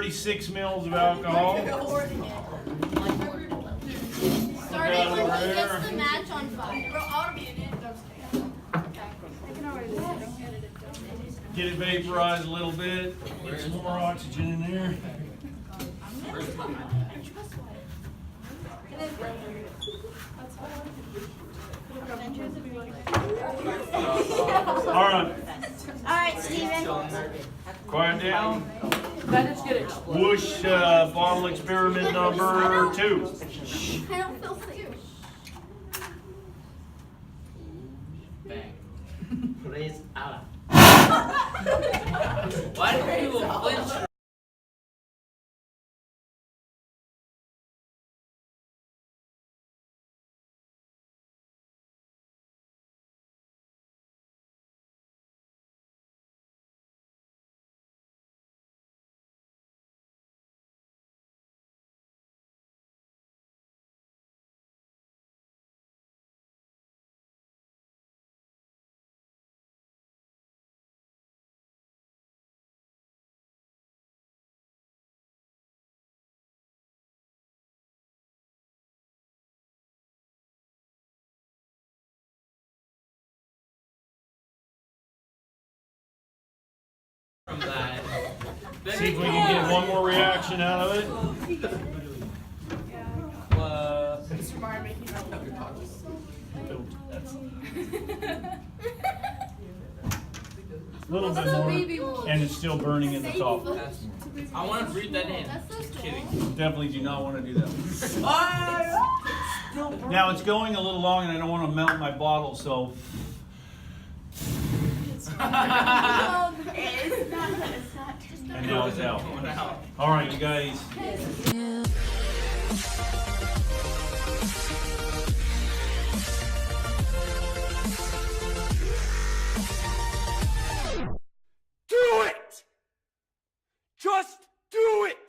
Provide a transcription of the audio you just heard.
36 mils of alcohol. Starting when he gets the match on fire. Get it vaporized a little bit. Get some more oxygen in there. Alright, Steven. Quiet down. That is good. Whoosh bottle experiment number 2. I don't feel safe. Bang. Please out. Why do people flinch? From that. See if we can get one more reaction out of it. Mr. Meyer making that A little bit more, and it's still burning in the top. I want to breathe that in. That's so Just scary. kidding. Definitely do not want to do that. Now it's going a little long, and I don't want to melt my bottle, so. And now it's out. Going out. All right, you guys. Do it! Just do it!